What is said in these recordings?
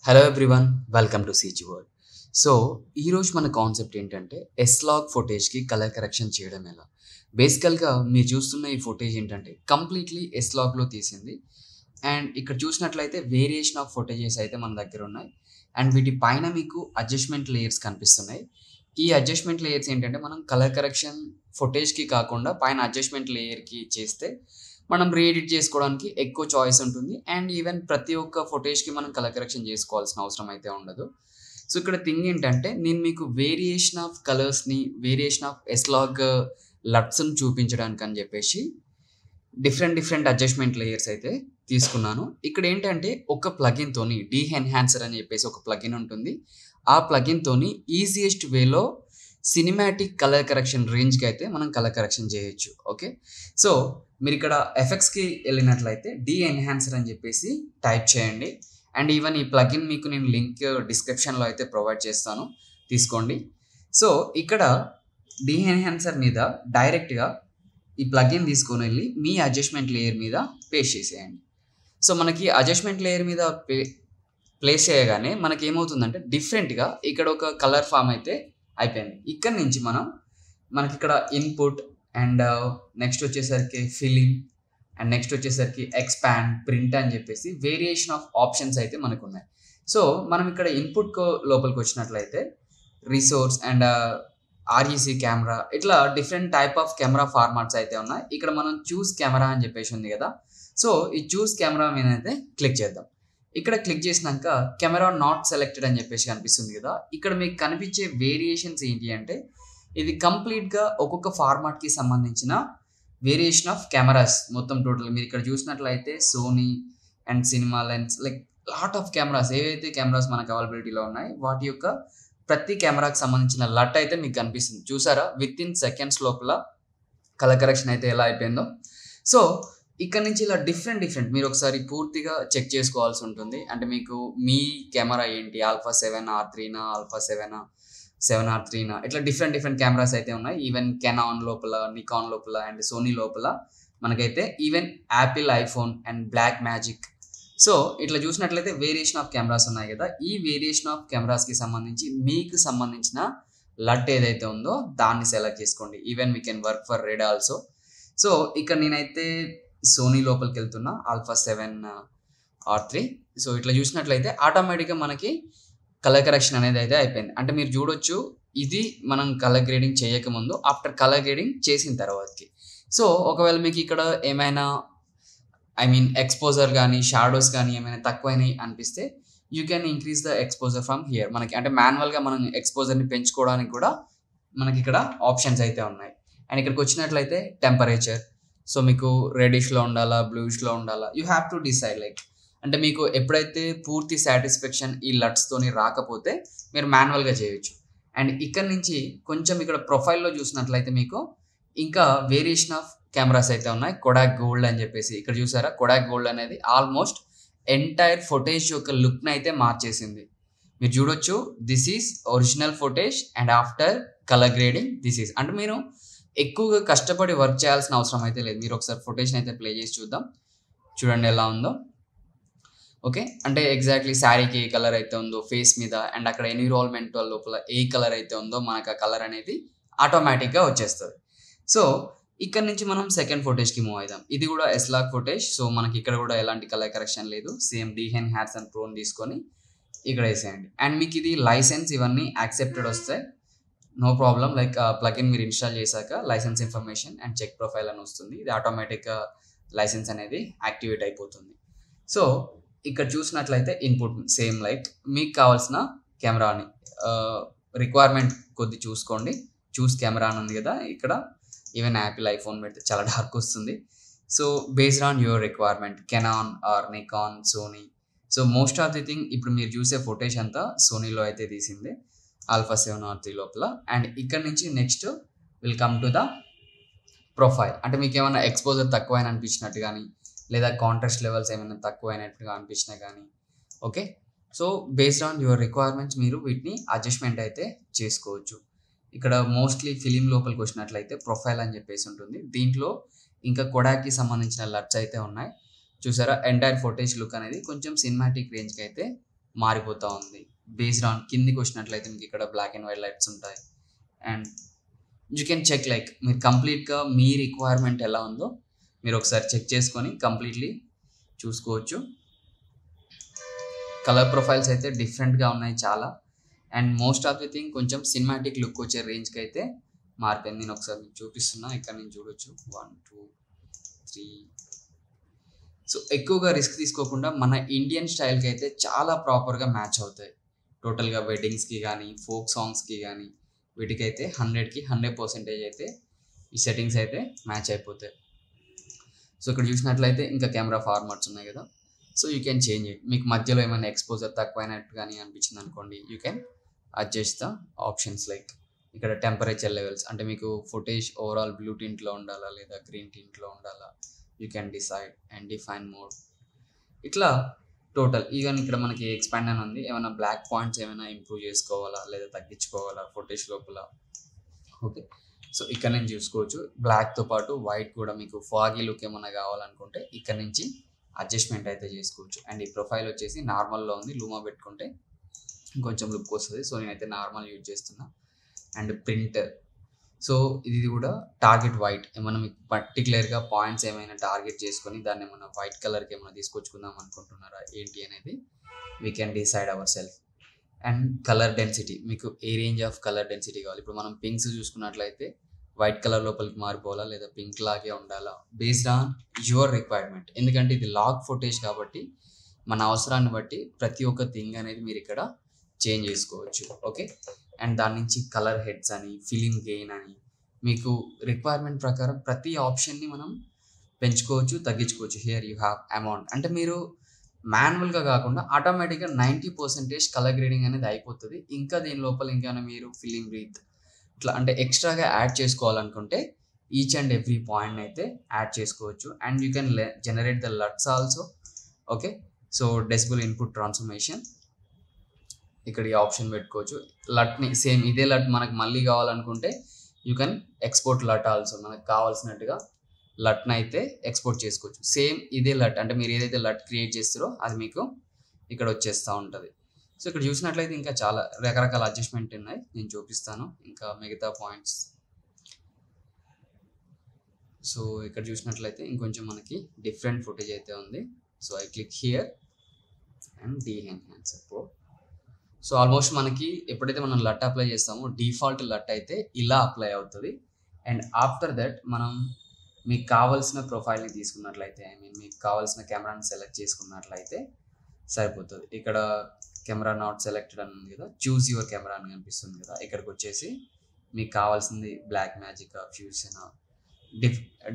Hello everyone, welcome to CG world. So ఈరోజు మన concept ఏంటంటే ఎస్లాగ్ ఫుటేజ్కి కలర్ కరెక్షన్ చేయడం ఎలా. బేసికల్గా మీరు చూస్తున్న ఈ ఫుటేజ్ ఏంటంటే కంప్లీట్లీ ఎస్లాగ్లో తీసింది. అండ్ ఇక్కడ చూసినట్లయితే వేరియేషన్ ఆఫ్ ఫుటేజెస్ అయితే మన దగ్గర ఉన్నాయి. అండ్ వీటి పైన మీకు అడ్జస్ట్మెంట్ లేయర్స్ కనిపిస్తున్నాయి. ఈ అడ్జస్ట్మెంట్ లేయర్స్ ఏంటంటే మనం కలర్ కరెక్షన్ ఫుటేజ్కి కాకుండా పైన అడ్జస్ట్మెంట్ లేయర్కి చేస్తే మనం రీఎడిట్ చేసుకోవడానికి ఎక్కువ చాయిస్ ఉంటుంది. అండ్ ఈవెన్ ప్రతి ఒక్క ఫుటేజ్కి మనం కలర్ కరెక్షన్ చేసుకోవాల్సిన అవసరం అయితే ఉండదు. సో ఇక్కడ థింగ్ ఏంటంటే నేను మీకు వేరియేషన్ ఆఫ్ కలర్స్ని, వేరియేషన్ ఆఫ్ ఎస్లాగ్ లట్స్ని చూపించడానికి అని చెప్పేసి డిఫరెంట్ అడ్జస్ట్మెంట్ లేయర్స్ అయితే తీసుకున్నాను. ఇక్కడ ఏంటంటే ఒక ప్లగిన్తోని ఎన్హాన్సర్ అని చెప్పేసి ఒక ప్లగిన్ ఉంటుంది. ఆ ప్లగిన్తోని ఈజియెస్ట్ వేలో సినిమాటిక్ కలర్ కరెక్షన్ రేంజ్కి అయితే మనం కలర్ కరెక్షన్ చేయొచ్చు. ఓకే, సో మీరు ఇక్కడ ఎఫెక్ట్స్కి వెళ్ళినట్లయితే ఎన్హాన్సర్ అని చెప్పేసి టైప్ చేయండి. అండ్ ఈవెన్ ఈ ప్లగిన్ మీకు నేను లింక్ డిస్క్రిప్షన్లో అయితే ప్రొవైడ్ చేస్తాను, తీసుకోండి. సో ఇక్కడ ఎన్హాన్సర్ మీద డైరెక్ట్గా ఈ ప్లగిన్ తీసుకొని వెళ్ళి మీ అడ్జస్ట్మెంట్ లేయర్ మీద పేస్ట్ చేసేయండి. సో మనకి అడ్జస్ట్మెంట్ లేయర్ మీద ప్లేస్ చేయగానే మనకి ఏమవుతుందంటే డిఫరెంట్గా ఇక్కడ ఒక కలర్ ఫామ్ అయితే అయిపోయింది. ఇక్కడ నుంచి మనకి ఇక్కడ ఇన్పుట్ అండ్ నెక్స్ట్ వచ్చేసరికి ఫిలిం అండ్ నెక్స్ట్ వచ్చేసరికి ఎక్స్పాండ్, ప్రింట్ అని చెప్పేసి వేరియేషన్ ఆఫ్ ఆప్షన్స్ అయితే మనకు ఉన్నాయి. సో మనం ఇక్కడ ఇన్పుట్ లోపలికి వచ్చినట్లయితే రిసోర్స్ అండ్ ఆర్ఈసి కెమెరా, ఇట్లా different type of camera formats అయితే ఉన్నాయి. ఇక్కడ మనం చూస్ కెమెరా అని చెప్పేసి ఉంది కదా. సో ఈ చూస్ కెమెరా మీద అయితే క్లిక్ చేద్దాం. ఇక్కడ క్లిక్ చేసినాక కెమెరా నాట్ సెలెక్టెడ్ అని చెప్పేసి కనిపిస్తుంది కదా. ఇక్కడ మీకు కనిపించే వేరియేషన్స్ ఏంటి అంటే ఇది కంప్లీట్గా ఒక్కొక్క ఫార్మాట్కి సంబంధించిన వేరియేషన్ ఆఫ్ కెమెరాస్ మొత్తం టోటల్. మీరు ఇక్కడ చూసినట్లయితే Sony and cinema lens, like lot of cameras, ఏవైతే కెమెరాస్ మనకు అవైలబిలిటీలో ఉన్నాయి వాటి యొక్క ప్రతి కెమెరాకి సంబంధించిన లట్ అయితే మీకు కనిపిస్తుంది. చూసారా, విత్ ఇన్ సెకండ్స్ లోపల కలర్ కరెక్షన్ అయితే ఎలా అయిపోయిందో. సో ఇక్కడ నుంచి ఇలా డిఫరెంట్ మీరు ఒకసారి పూర్తిగా చెక్ చేసుకోవాల్సి ఉంటుంది. అంటే మీకు మీ కెమెరా ఏంటి, ఆల్ఫా 7R3నా, ఆల్ఫా 7R3నా, ఇట్లా డిఫరెంట్ కెమెరాస్ అయితే ఉన్నాయి. ఈవెన్ కెనాన్ లోపల, నికాన్ లోపల అండ్ సోనీ లోపల మనకైతే even Apple iPhone and Blackmagic. So ఇట్లా చూసినట్లయితే వేరియేషన్ ఆఫ్ కెమెరాస్ ఉన్నాయి కదా. ఈ వేరియేషన్ ఆఫ్ కెమెరాస్కి సంబంధించి మీకు సంబంధించిన లట్ ఏదైతే ఉందో దాన్ని సెలెక్ట్ చేసుకోండి. Even we can work for red also. So ఇక్కడ నేనైతే సోనీ లోపలికి వెళ్తున్నా, ఆల్ఫా 7R3. సో ఇట్లా చూసినట్లయితే ఆటోమేటిక్గా మనకి కలర్ కరెక్షన్ అనేది అయితే అయిపోయింది. అంటే మీరు చూడొచ్చు, ఇది మనం కలర్ గ్రేడింగ్ చేయకముందు, ఆఫ్టర్ కలర్ గ్రేడింగ్ చేసిన తర్వాతకి. సో ఒకవేళ మీకు ఇక్కడ ఏమైనా ఎక్స్పోజర్ కానీ షాడోస్ కానీ ఏమైనా తక్కువైనాయి అనిపిస్తే you can increase the exposure from here. మనకి అంటే మాన్యువల్గా మనం ఎక్స్పోజర్ని పెంచుకోవడానికి కూడా మనకి ఇక్కడ ఆప్షన్స్ అయితే ఉన్నాయి. అండ్ ఇక్కడికి వచ్చినట్లయితే టెంపరేచర్, సో మీకు రెడిష్లో ఉండాలా, బ్లూయిష్లో ఉండాలా, you have to decide. Like అంటే మీకు ఎప్పుడైతే పూర్తి సాటిస్ఫాక్షన్ ఈ లట్స్తోని రాకపోతే మీరు మాన్యువల్గా చేయొచ్చు. అండ్ ఇక్కడ నుంచి కొంచెం ఇక్కడ ప్రొఫైల్లో చూసినట్లయితే మీకు ఇంకా వేరియేషన్ ఆఫ్ కెమెరాస్ అయితే ఉన్నాయి. కొడాక్ గోల్డ్ అని చెప్పేసి ఇక్కడ చూసారా, కొడాక్ గోల్డ్ అనేది ఆల్మోస్ట్ ఎంటైర్ ఫుటేజ్ యొక్క లుక్ని అయితే మార్చేసింది. మీరు చూడొచ్చు, this is original footage and after colour grading this is. అంటే మీరు ఎక్కువగా కష్టపడి వర్క్ చేయాల్సిన అవసరం అయితే లేదు. మీరు ఒకసారి ఫుటేజ్ని అయితే ప్లే చేసి చూద్దాం, చూడండి ఎలా ఉందో. ఓకే, అంటే ఎగ్జాక్ట్లీ శారీకి ఏ కలర్ అయితే ఉందో ఫేస్ మీద అండ్ అక్కడ ఎన్విరాన్మెంటల్ లోపల ఏ కలర్ అయితే ఉందో మనకు ఆ కలర్ అనేది ఆటోమేటిక్గా వచ్చేస్తుంది. సో ఇక్కడ నుంచి మనం సెకండ్ ఫుటేజ్కి మూవ్ అవుదాం. ఇది కూడా ఎస్లాగ్ ఫుటేజ్. సో మనకి ఇక్కడ కూడా ఎలాంటి కలర్ కరెక్షన్ లేదు. సేమ్ ఎన్హాన్సర్ ప్రోని తీసుకొని ఇక్కడ వేసేయండి. అండ్ మీకు ఇది లైసెన్స్ ఇవన్నీ యాక్సెప్టెడ్ వస్తాయి, నో ప్రాబ్లం. లైక్ ప్లగిన్ మీరు ఇన్స్టాల్ చేశాక license information and check profile అని వస్తుంది. ఇది ఆటోమేటిక్గా లైసెన్స్ అనేది యాక్టివేట్ అయిపోతుంది. సో ఇక్కడ చూసినట్లయితే ఇన్పుట్ సేమ్ లైక్ మీకు కావాల్సిన కెమెరాని రిక్వైర్మెంట్ కొద్ది చూసుకోండి. చూస్ కెమెరా అని ఉంది కదా, ఇక్కడ ఈవెన్ యాపిల్ ఐఫోన్ పెడితే చాలా డార్క్ వస్తుంది. So based on your requirement, Canon or Nikon, Sony. So most of the thing ఇప్పుడు మీరు చూసే ఫుటేజ్ అంతా సోనీలో అయితే తీసింది, ఆల్ఫా 7R3 లోపల. అండ్ ఇక్కడ నుంచి next will come to the profile. అంటే మీకు ఏమైనా ఎక్స్పోజర్ తక్కువైనా అనిపించినట్టు కానీ, లేదా కాంట్రాస్ట్ లెవెల్స్ ఏమైనా తక్కువైనట్టుగా అనిపించినా కానీ, okay. So based on your requirements మీరు వీటిని అడ్జస్ట్మెంట్ అయితే చేసుకోవచ్చు. ఇక్కడ మోస్ట్లీ ఫిలిం లోపలికి వచ్చినట్లయితే ప్రొఫైల్ అని చెప్పేసి ఉంటుంది. దీంట్లో ఇంకా కొడాక్కి సంబంధించిన లట్స్ అయితే ఉన్నాయి. చూసారా, ఎంటైర్ ఫుటేజ్ లుక్ అనేది కొంచెం సినిమాటిక్ రేంజ్కి అయితే మారిపోతూ ఉంది. బేస్డ్ ఆన్ కిందికి వచ్చినట్లయితే మీకు ఇక్కడ బ్లాక్ అండ్ వైట్ లైట్స్ ఉంటాయి. And you can check like మీరు కంప్లీట్గా మీ రిక్వైర్మెంట్ ఎలా ఉందో మీరు ఒకసారి చెక్ చేసుకొని కంప్లీట్లీ చూసుకోవచ్చు. కలర్ ప్రొఫైల్స్ అయితే డిఫరెంట్గా ఉన్నాయి చాలా. And most of the thing కొంచెం సినిమాటిక్ లుక్ వచ్చే రేంజ్కి అయితే మారిపోయింది. నేను ఒకసారి మీకు చూపిస్తున్నా, ఇక్కడ నేను చూడొచ్చు 1 2 3. సో ఎక్కువగా రిస్క్ తీసుకోకుండా మన ఇండియన్ స్టైల్కి అయితే చాలా ప్రాపర్గా మ్యాచ్ అవుతాయి. టోటల్గా వెడ్డింగ్స్కి కానీ ఫోక్ సాంగ్స్కి కానీ వీటికైతే 100కి 100% అయితే ఈ సెట్టింగ్స్ అయితే మ్యాచ్ అయిపోతాయి. సో ఇక్కడ చూసినట్లయితే ఇంకా కెమెరా ఫార్మాట్స్ ఉన్నాయి కదా, so you can change it. మీకు మధ్యలో ఏమైనా ఎక్స్పోజర్ తక్కువైనట్టు కానీ అనిపించింది అనుకోండి, you can adjust the options. Like ఇక్కడ టెంపరేచర్ లెవెల్స్, అంటే మీకు ఫుటేజ్ ఓవరాల్ బ్లూ టింట్లో ఉండాలా లేదా గ్రీన్ టింట్లో ఉండాలా, you can decide and define mode. ఇట్లా టోటల్ ఈవెన్ ఇక్కడ మనకి ఎక్స్పాండ్ అని ఉంది, ఏమైనా బ్లాక్ పాయింట్స్ ఏమైనా ఇంప్రూవ్ చేసుకోవాలా లేదా తగ్గించుకోవాలా ఫుటేజ్ లోపల. ఓకే, సో ఇక్కడ నుంచి చూసుకోవచ్చు. బ్లాక్తో పాటు వైట్ కూడా మీకు ఫాగీ లుక్ ఏమైనా కావాలనుకుంటే ఇక్కడ నుంచి అడ్జస్ట్మెంట్ అయితే చేసుకోవచ్చు. అండ్ ఈ ప్రొఫైల్ వచ్చేసి నార్మల్లో ఉంది, లూమా పెట్టుకుంటే కొంచెం లుక్ వస్తుంది. సో నేనైతే నార్మల్ యూజ్ చేస్తున్నా. అండ్ ప్రింట్, సో ఇది కూడా టార్గెట్ వైట్, ఏమైనా మీకు పర్టికులర్గా పాయింట్స్ ఏమైనా టార్గెట్ చేసుకొని దాన్ని ఏమైనా వైట్ కలర్కి ఏమైనా తీసుకొచ్చుకుందాం అనుకుంటున్నారా ఏంటి అనేది we can decide our self. And colour density, మీకు ఏ రేంజ్ ఆఫ్ కలర్ డెన్సిటీ కావాలి. ఇప్పుడు మనం పింక్స్ చూసుకున్నట్లయితే వైట్ కలర్ లోపలికి మారిపోవాలా లేదా పింక్ లాగే ఉండాలా, బేస్డ్ ఆన్ యువర్ రిక్వైర్మెంట్. ఎందుకంటే ఇది లాగ్ ఫుటేజ్ కాబట్టి మన అవసరాన్ని బట్టి ప్రతి ఒక్క థింగ్ అనేది మీరు ఇక్కడ చేంజ్ చేసుకోవచ్చు. ఓకే, అండ్ దాని నుంచి కలర్ హెడ్స్ అని ఫిలిం గెయిన్ అని మీకు రిక్వైర్మెంట్ ప్రకారం ప్రతి ఆప్షన్ని మనం పెంచుకోవచ్చు తగ్గించుకోవచ్చు. హియర్ యూ హ్యావ్ అమౌంట్, అంటే మీరు మాన్యువల్గా కాకుండా ఆటోమేటిక్గా 90% కలర్ గ్రేడింగ్ అనేది అయిపోతుంది. ఇంకా దీని లోపల ఇంకేమైనా మీరు ఫిలిం బ్రీత్ ఇట్లా అంటే ఎక్స్ట్రాగా యాడ్ చేసుకోవాలనుకుంటే ఈచ్ అండ్ ఎవ్రీ పాయింట్ అయితే యాడ్ చేసుకోవచ్చు. And you can generate the లట్స్ also. Okay, so decibel input transformation, ఇక్కడ ఈ ఆప్షన్ పెట్టుకోవచ్చు. లట్ని సేమ్ ఇదే లట్ మనకు మళ్ళీ కావాలనుకుంటే యూ కెన్ ఎక్స్పోర్ట్ లట్ ఆల్సో. మనకు కావాల్సినట్టుగా లట్ని అయితే ఎక్స్పోర్ట్ చేసుకోవచ్చు. సేమ్ ఇదే లట్, అంటే మీరు ఏదైతే లట్ క్రియేట్ చేస్తారో అది మీకు ఇక్కడ వచ్చేస్తూ ఉంటుంది. సో ఇక్కడ చూసినట్లయితే ఇంకా చాలా రకరకాల అడ్జస్ట్మెంట్ ఉన్నాయి, నేను చూపిస్తాను ఇంకా మిగతా పాయింట్స్. సో ఇక్కడ చూసినట్లయితే ఇంకొంచెం మనకి డిఫరెంట్ ఫుటేజ్ అయితే ఉంది. So I click here and Dehancer pro. So almost మనకి ఎప్పుడైతే మనం లట్ అప్లై చేస్తామో డిఫాల్ట్ లట్ అయితే ఇలా అప్లై అవుతుంది. అండ్ ఆఫ్టర్ దట్ మనం మీకు కావాల్సిన ప్రొఫైల్ని తీసుకున్నట్లయితే, ఐ మీన్ మీకు కావాల్సిన కెమెరాని సెలెక్ట్ చేసుకున్నట్లయితే సరిపోతుంది. ఇక్కడ కెమెరా నాట్ సెలెక్టెడ్ అని ఉంది కదా, చూస్ యువర్ కెమెరా అని కనిపిస్తుంది కదా, ఇక్కడికి వచ్చేసి మీకు కావాల్సింది Blackmagic Fusion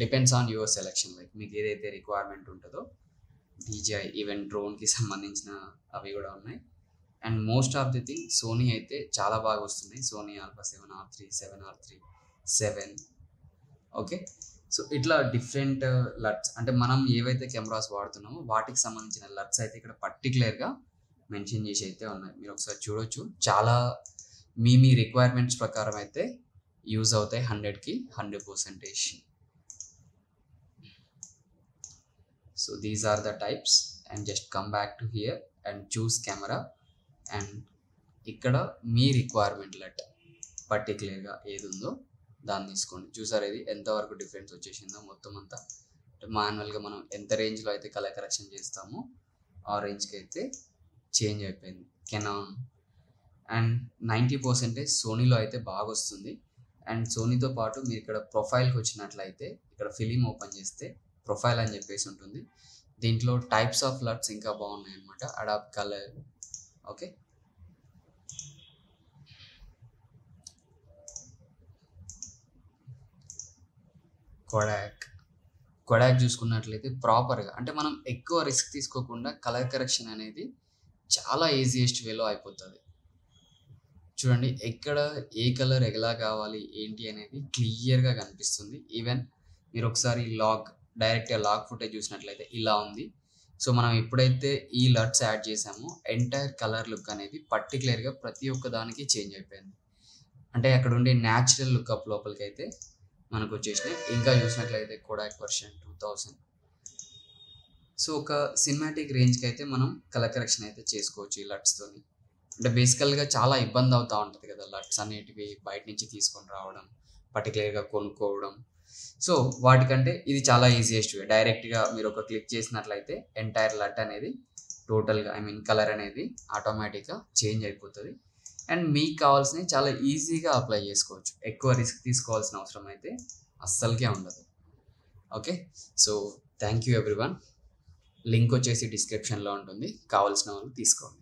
depends on your selection. Like మీకు ఏదైతే రిక్వైర్మెంట్ ఉంటుందో DJI, ఈవెన్ డ్రోన్కి సంబంధించిన అవి కూడా ఉన్నాయి. And most of the thing Sony అయితే చాలా బాగా వస్తున్నాయి. Sony alpha 7R3, 7R3, 7. Okay, so ఇట్లా డిఫరెంట్ లట్స్, అంటే మనం ఏవైతే కెమెరాస్ వాడుతున్నామో వాటికి సంబంధించిన లట్స్ అయితే ఇక్కడ పర్టికులర్గా మెన్షన్ చేసి అయితే ఉన్నాయి. మీరు ఒకసారి చూడొచ్చు. చాలా మీ రిక్వైర్మెంట్స్ ప్రకారం అయితే యూజ్ అవుతాయి 100కి 100%. So these are the types. And just come back to here and choose camera. And ఇక్కడ మీ రిక్వైర్మెంట్ లట్ పర్టికులర్గా ఏది ఉందో దాన్ని తీసుకోండి. చూసారు ఇది ఎంతవరకు డిఫరెన్స్ వచ్చేసిందో మొత్తం అంతా. మాన్యువల్గా మనం ఎంత రేంజ్లో అయితే కలర్ కరెక్షన్ చేస్తామో ఆ రేంజ్కి అయితే చేంజ్ అయిపోయింది కెనాన్. అండ్ 90% సోనీలో అయితే బాగా వస్తుంది. అండ్ సోనీతో పాటు మీరు ఇక్కడ ప్రొఫైల్కి వచ్చినట్లయితే ఇక్కడ ఫిలిం ఓపెన్ చేస్తే ప్రొఫైల్ అని చెప్పేసి ఉంటుంది. దీంట్లో టైప్స్ ఆఫ్ లట్స్ ఇంకా బాగున్నాయి అనమాట. అడాప్ట్ కలర్, ఓకే, కొడాక్ చూసుకున్నట్లయితే ప్రాపర్గా, అంటే మనం ఎక్కువ రిస్క్ తీసుకోకుండా కలర్ కరెక్షన్ అనేది చాలా ఈజియెస్ట్ వేలో అయిపోతుంది. చూడండి ఎక్కడ ఏ కలర్ ఎలా కావాలి ఏంటి అనేది క్లియర్గా కనిపిస్తుంది. ఈవెన్ మీరు ఒకసారి డైరెక్ట్గా లాగ్ ఫుటేజ్ చూసినట్లయితే ఇలా ఉంది. సో మనం ఎప్పుడైతే ఈ లట్స్ యాడ్ చేసామో ఎంటైర్ కలర్ లుక్ అనేది పర్టికులర్గా ప్రతి ఒక్క దానికి చేంజ్ అయిపోయింది. అంటే అక్కడ ఉండే న్యాచురల్ లుక్అప్ లోపలికి అయితే మనకు వచ్చేసినాయి. ఇంకా చూసినట్లయితే కోడాక్ వర్షన్ 2000. సో, ఒక సినిమాటిక్ రేంజ్‌కి అయితే మనం కలర్ కరెక్షన్ అయితే చేసుకోవచ్చు ఈ లట్స్‌తోని. అంటే బేసికల్‌గా చాలా ఇబ్బంది అవుతా ఉంటది కదా! లట్స్ అనేటివి బయట నుంచి తీసుకొని రావడం, పర్టిక్యులర్‌గా కొనుక్కోవడం. సో, వాటికంటే ఇది చాలా ఈజియెస్ట్ వే. డైరెక్ట్‌గా మీరు ఒక క్లిక్ చేసినట్లయితే ఎంటైర్ లట్ అనేది టోటల్‌గా కలర్ అనేది ఆటోమేటిక్‌గా చేంజ్ అయిపోతది. అండ్ మీకు కావాల్సినవి చాలా ఈజీగా అప్లై చేసుకోవచ్చు. ఎక్కువ రిస్క్ తీసుకోవాల్సిన అవసరం అయితే అస్సలకే ఉండదు. Okay. So, thank you everyone. Link వచ్చేసి డిస్క్రిప్షన్‌లో ఉంటుంది. కావాల్సిన వాళ్ళు తీసుకోండి.